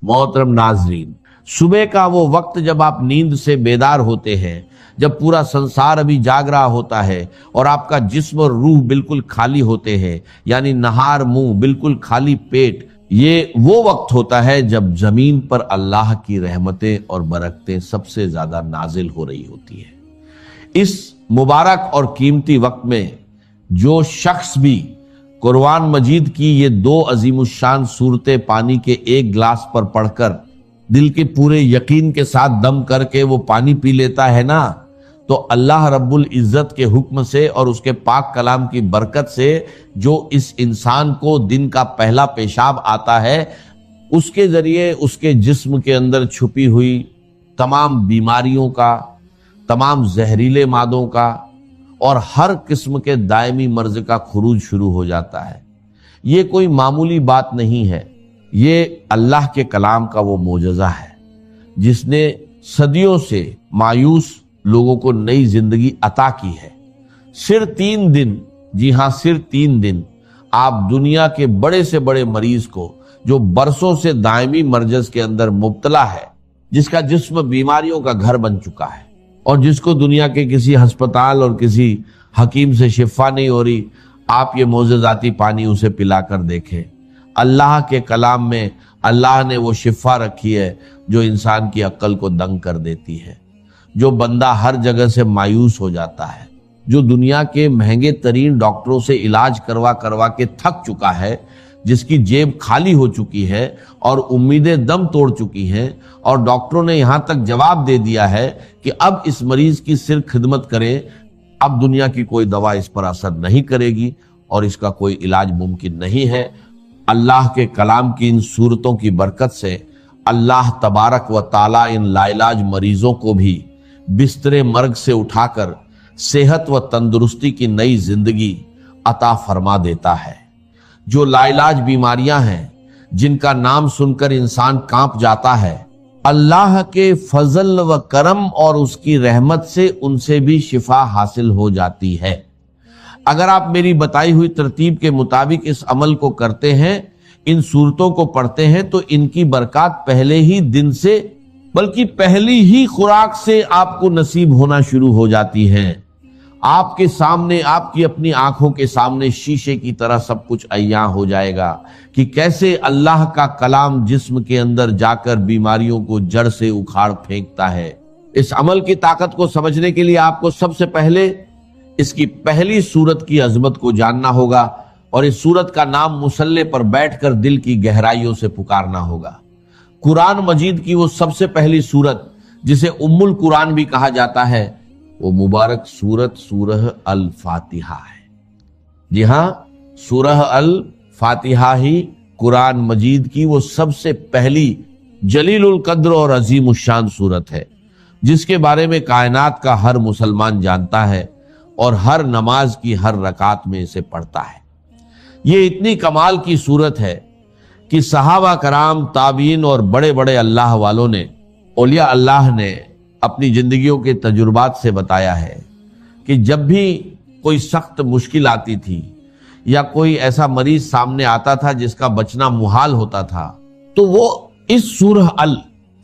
मोहतरम नाजरीन, सुबह का वो वक्त जब आप नींद से बेदार होते हैं, जब पूरा संसार अभी जाग रहा होता है और आपका जिस्म और रूह बिल्कुल खाली होते हैं, यानी नहार मुंह बिल्कुल खाली पेट, ये वो वक्त होता है जब जमीन पर अल्लाह की रहमतें और बरकतें सबसे ज्यादा नाजिल हो रही होती है। इस मुबारक और कीमती वक्त में जो शख्स भी कुरान मजीद की ये दो अजीमुशान सूरतें पानी के एक गिलास पर पढ़कर दिल के पूरे यकीन के साथ दम करके वो पानी पी लेता है ना, तो अल्लाह रब्बुल इज्जत के हुक्म से और उसके पाक कलाम की बरकत से जो इस इंसान को दिन का पहला पेशाब आता है, उसके जरिए उसके जिस्म के अंदर छुपी हुई तमाम बीमारियों का, तमाम जहरीले मादों का और हर किस्म के दायमी मर्ज का खुरूज शुरू हो जाता है। ये कोई मामूली बात नहीं है, ये अल्लाह के कलाम का वो मोजज़ा है जिसने सदियों से मायूस लोगों को नई जिंदगी अता की है। सिर्फ 3 दिन, जी हां सिर्फ 3 दिन, आप दुनिया के बड़े से बड़े मरीज को जो बरसों से दायमी मर्जस के अंदर मुब्तला है, जिसका जिस्म बीमारियों का घर बन चुका है और जिसको दुनिया के किसी अस्पताल और किसी हकीम से शिफा नहीं हो रही, आप ये मोजज़ाती पानी उसे पिलाकर देखें। अल्लाह के कलाम में अल्लाह ने वो शिफा रखी है जो इंसान की अक्ल को दंग कर देती है। जो बंदा हर जगह से मायूस हो जाता है, जो दुनिया के महंगे तरीन डॉक्टरों से इलाज करवा करवा के थक चुका है, जिसकी जेब खाली हो चुकी है और उम्मीदें दम तोड़ चुकी हैं और डॉक्टरों ने यहां तक जवाब दे दिया है कि अब इस मरीज की सिर्फ खिदमत करें, अब दुनिया की कोई दवा इस पर असर नहीं करेगी और इसका कोई इलाज मुमकिन नहीं है। अल्लाह के कलाम की इन सूरतों की बरकत से अल्लाह तबारक व ताला इन लाइलाज मरीजों को भी बिस्तरे मर्ग से उठाकर सेहत व तंदुरुस्ती की नई जिंदगी अता फरमा देता है। जो लाइलाज बीमारियां हैं, जिनका नाम सुनकर इंसान कांप जाता है, अल्लाह के फजल व करम और उसकी रहमत से उनसे भी शिफा हासिल हो जाती है। अगर आप मेरी बताई हुई तरतीब के मुताबिक इस अमल को करते हैं, इन सूरतों को पढ़ते हैं, तो इनकी बरकत पहले ही दिन से, बल्कि पहली ही खुराक से आपको नसीब होना शुरू हो जाती है। आपके सामने, आपकी अपनी आंखों के सामने शीशे की तरह सब कुछ अय्यां हो जाएगा कि कैसे अल्लाह का कलाम जिस्म के अंदर जाकर बीमारियों को जड़ से उखाड़ फेंकता है। इस अमल की ताकत को समझने के लिए आपको सबसे पहले इसकी पहली सूरत की अजमत को जानना होगा और इस सूरत का नाम मुसल्ले पर बैठकर दिल की गहराइयों से पुकारना होगा। कुरान मजीद की वो सबसे पहली सूरत जिसे उम्मुल कुरान भी कहा जाता है, वो मुबारक सूरत सूरह अल फातिहा है। जी हां, सूरह अल फातिहा ही कुरान मजीद की वो सबसे पहली जलीलुल कद्र और अजीम शान सूरत है, जिसके बारे में कायनात का हर मुसलमान जानता है और हर नमाज की हर रकात में इसे पढ़ता है। ये इतनी कमाल की सूरत है कि सहाबा कराम, ताबीन और बड़े बड़े अल्लाह वालों ने, औलिया अल्लाह ने अपनी जिंदगियों के तजुर्बात से बताया है कि जब भी कोई सख्त मुश्किल आती थी या कोई ऐसा मरीज सामने आता था जिसका बचना मुहाल होता था, तो वो इस सूरह अल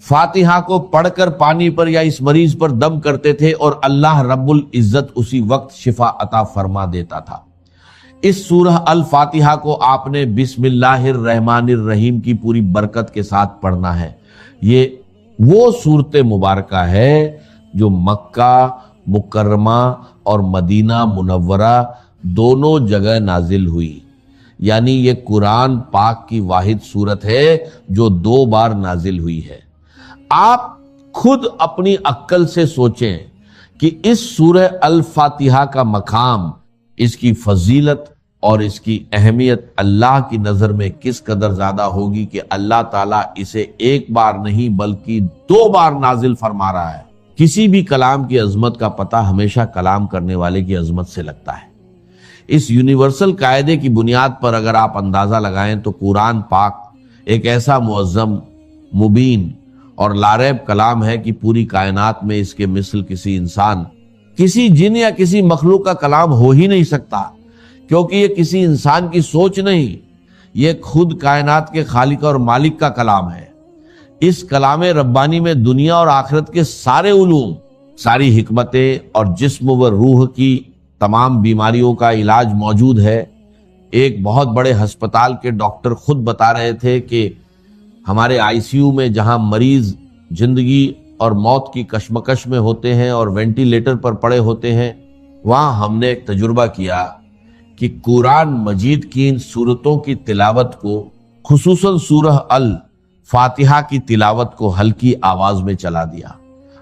फातिहा को पढ़कर पानी पर या इस मरीज पर दम करते थे और अल्लाह रब्बुल इज्जत उसी वक्त शिफा अता फरमा देता था। इस सूरह अल फातिहा को आपने बिस्मिल्लाहिर रहमानिर रहीम की पूरी बरकत के साथ पढ़ना है। ये वो सूरत मुबारका है जो मक्का मुकर्रमा और मदीना मुनव्वरा दोनों जगह नाजिल हुई, यानी ये कुरान पाक की वाहिद सूरत है जो 2 बार नाजिल हुई है। आप खुद अपनी अक्ल से सोचें कि इस सूरह अल फातिहा का मकाम, इसकी फजीलत और इसकी अहमियत अल्लाह की नजर में किस कदर ज्यादा होगी कि अल्लाह ताला इसे 1 बार नहीं बल्कि 2 बार नाजिल फरमा रहा है। किसी भी कलाम की अजमत का पता हमेशा कलाम करने वाले की अजमत से लगता है। इस यूनिवर्सल कायदे की बुनियाद पर अगर आप अंदाजा लगाएं तो कुरान पाक एक ऐसा मुअज्जम, मुबीन और लारैब कलाम है कि पूरी कायनात में इसके मिसल किसी इंसान, किसी जिन या किसी मखलूक का कलाम हो ही नहीं सकता, क्योंकि ये किसी इंसान की सोच नहीं, ये खुद कायनात के खालिक और मालिक का कलाम है। इस कलाम रब्बानी में दुनिया और आखिरत के सारे उलूम, सारी हिकमतें और जिस्म व रूह की तमाम बीमारियों का इलाज मौजूद है। एक बहुत बड़े अस्पताल के डॉक्टर खुद बता रहे थे कि हमारे आईसीयू में जहां मरीज जिंदगी और मौत की कशमकश में होते हैं और वेंटिलेटर पर पड़े होते हैं, वहां हमने एक तजुर्बा किया कि कुरान मजीद की इन सूरतों की तिलावत को, खुसूसन सूरह अल फातिहा की तिलावत को हल्की आवाज में चला दिया।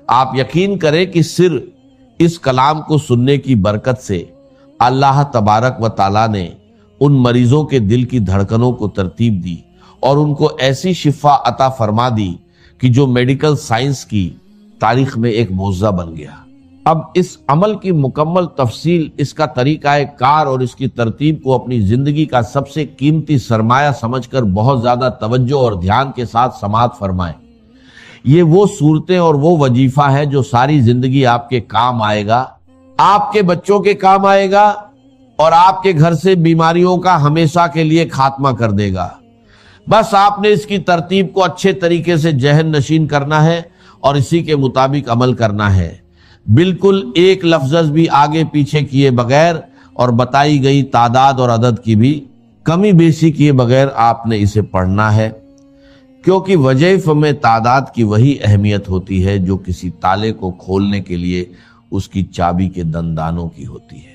आप यकीन करें कि सिर्फ इस कलाम को सुनने की बरकत से अल्लाह तबारक व ताला ने उन मरीजों के दिल की धड़कनों को तरतीब दी और उनको ऐसी शिफा अता फरमा दी कि जो मेडिकल साइंस की तारीख में एक मौजज़ा बन गया। अब इस अमल की मुकम्मल तफसील, इसका तरीका कार और इसकी तरतीब को अपनी जिंदगी का सबसे कीमती सरमाया समझकर बहुत ज्यादा तवज्जो और ध्यान के साथ समाअत फरमाएं। ये वो सूरतें और वो वजीफा है जो सारी जिंदगी आपके काम आएगा, आपके बच्चों के काम आएगा और आपके घर से बीमारियों का हमेशा के लिए खात्मा कर देगा। बस आपने इसकी तरतीब को अच्छे तरीके से जहन नशीन करना है और इसी के मुताबिक अमल करना है, बिल्कुल एक लफ्ज भी आगे पीछे किए बगैर और बताई गई तादाद और अदद की भी कमी बेसी किए बगैर आपने इसे पढ़ना है, क्योंकि वज़ीफ़े में तादाद की वही अहमियत होती है जो किसी ताले को खोलने के लिए उसकी चाबी के दंदानों की होती है।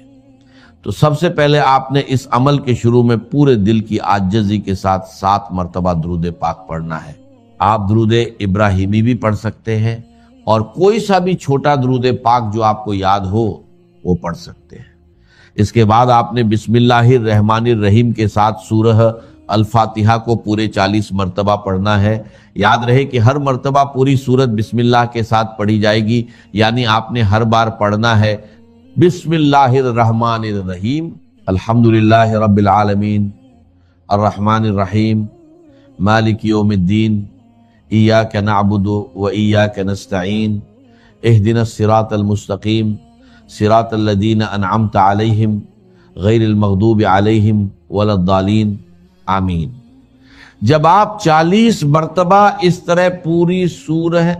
तो सबसे पहले आपने इस अमल के शुरू में पूरे दिल की आजिज़ी के साथ 7 मरतबा दुरूद पाक पढ़ना है। आप दुरूद इब्राहिमी भी पढ़ सकते हैं और कोई सा भी छोटा दुरूद पाक जो आपको याद हो वो पढ़ सकते हैं। इसके बाद आपने बिस्मिल्लाहिर रहमानिर रहीम के साथ सूरह अल फातिहा को पूरे 40 मरतबा पढ़ना है। याद रहे कि हर मरतबा पूरी सूरत बिस्मिल्लाह के साथ पढ़ी जाएगी, यानी आपने हर बार पढ़ना है बिस्मिल्लाहिर रहमानिर रहीम, अल्हम्दुलिल्लाहि रब्बिल आलमीन, अर्रहमानिर रहीम, मालिक यौमिद्दीन, इय्याका नअबुदु व इय्याका नस्तईन, इहदिनस सिरातल मुस्तकीम, सिरातल लज़ीना अनअमता अलैहिम, गैरिल मग़दूबि अलैहिम वलद्दालीन, आमीन। जब आप 40 मरतबा इस तरह पूरी सूरह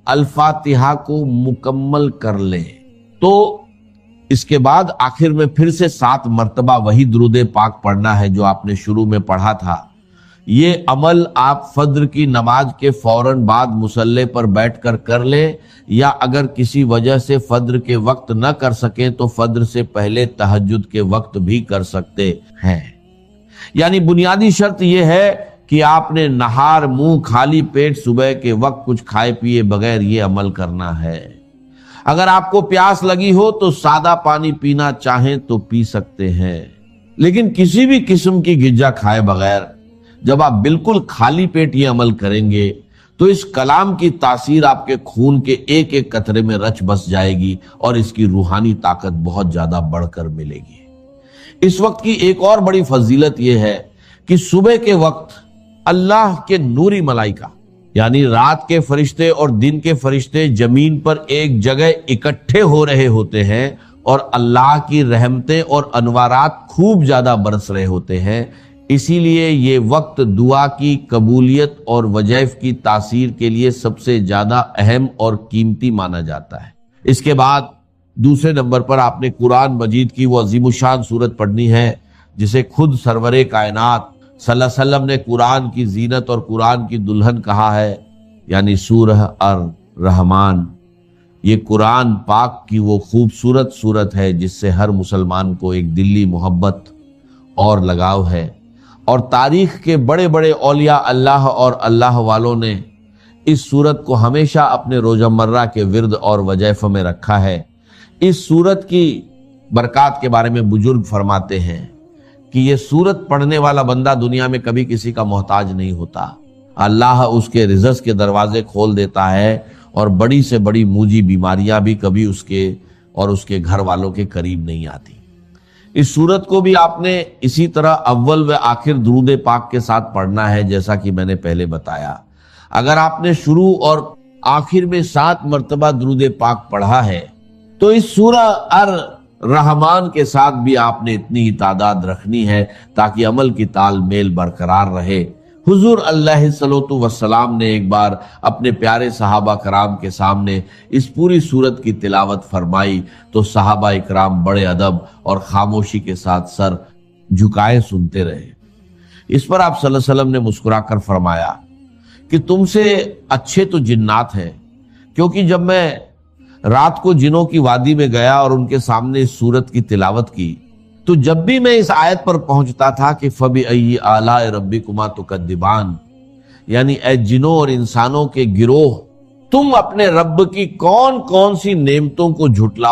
अल फातिहा को मुकम्मल कर लें तो इसके बाद आखिर में फिर से 7 मरतबा वही दुरूद पाक पढ़ना है जो आपने शुरू में पढ़ा था। ये अमल आप फज्र की नमाज के फौरन बाद मुसल्ले पर बैठकर कर लें, या अगर किसी वजह से फज्र के वक्त न कर सकें तो फज्र से पहले तहज्जुद के वक्त भी कर सकते हैं। यानी बुनियादी शर्त यह है कि आपने नहार मुंह खाली पेट सुबह के वक्त कुछ खाए पिए बगैर ये अमल करना है। अगर आपको प्यास लगी हो तो सादा पानी पीना चाहें तो पी सकते हैं, लेकिन किसी भी किस्म की गिज्जा खाए बगैर जब आप बिल्कुल खाली पेट ये अमल करेंगे तो इस कलाम की तासीर आपके खून के एक एक कतरे में रच बस जाएगी और इसकी रूहानी ताकत बहुत ज्यादा बढ़कर मिलेगी। इस वक्त की एक और बड़ी फजीलत यह है कि सुबह के वक्त अल्लाह के नूरी मलाइका यानी रात के फरिश्ते और दिन के फरिश्ते जमीन पर एक जगह इकट्ठे हो रहे होते हैं और अल्लाह की रहमतें और अनवारात खूब ज्यादा बरस रहे होते हैं। इसीलिए ये वक्त दुआ की कबूलियत और वज़ीफ़ की तासीर के लिए सबसे ज्यादा अहम और कीमती माना जाता है। इसके बाद दूसरे नंबर पर आपने कुरान मजीद की वो अजीमुशान सूरत पढ़नी है जिसे खुद सरवरे कायनात सल्लल्लाहु अलैहि वसल्लम ने कुरान की जीनत और कुरान की दुल्हन कहा है, यानी सूरह अर रहमान। ये कुरान पाक की वो खूबसूरत सूरत है जिससे हर मुसलमान को एक दिली मोहब्बत और लगाव है, और तारीख के बड़े बड़े औलिया अल्लाह और अल्लाह वालों ने इस सूरत को हमेशा अपने रोजमर्रा के विर्द और वज़ीफ़े में रखा है। इस सूरत की बरक़ात के बारे में बुजुर्ग फरमाते हैं कि ये सूरत पढ़ने वाला बंदा दुनिया में कभी किसी का मोहताज नहीं होता। अल्लाह उसके रिज़्क़ के दरवाजे खोल देता है और बड़ी से बड़ी मूजी बीमारियां भी कभी उसके और उसके घर वालों के करीब नहीं आती। इस सूरत को भी आपने इसी तरह अव्वल व आखिर दुरूद पाक के साथ पढ़ना है, जैसा कि मैंने पहले बताया। अगर आपने शुरू और आखिर में 7 मरतबा दुरूद पाक पढ़ा है तो इस सूरह अर रहमान के साथ भी आपने इतनी ही तादाद रखनी है ताकि अमल की तालमेल बरकरार रहे, حضور علیہ الصلوۃ والسلام نے ایک بار اپنے پیارے صحابہ کرام کے سامنے اس پوری سورت کی تلاوت فرمائی تو صحابہ اکرام بڑے ادب اور خاموشی کے ساتھ سر جھکائے سنتے رہے۔ اس پر آپ صلی اللہ علیہ وسلم نے مسکرا کر فرمایا کہ تم سے اچھے تو جنات ہیں، کیونکہ جب میں رات کو جنوں کی وادی میں گیا اور ان کے سامنے اس سورت کی تلاوت کی تو جب بھی میں اس آیت پر پہنچتا تھا کہ فَبِأَيِّ آلَاءِ رَبِّكُمَا تُكَذِّبَانِ، یعنی اے جنوں اور انسانوں کے گروہ، تم اپنے رب کی کون کون سی نعمتوں کو جھٹلا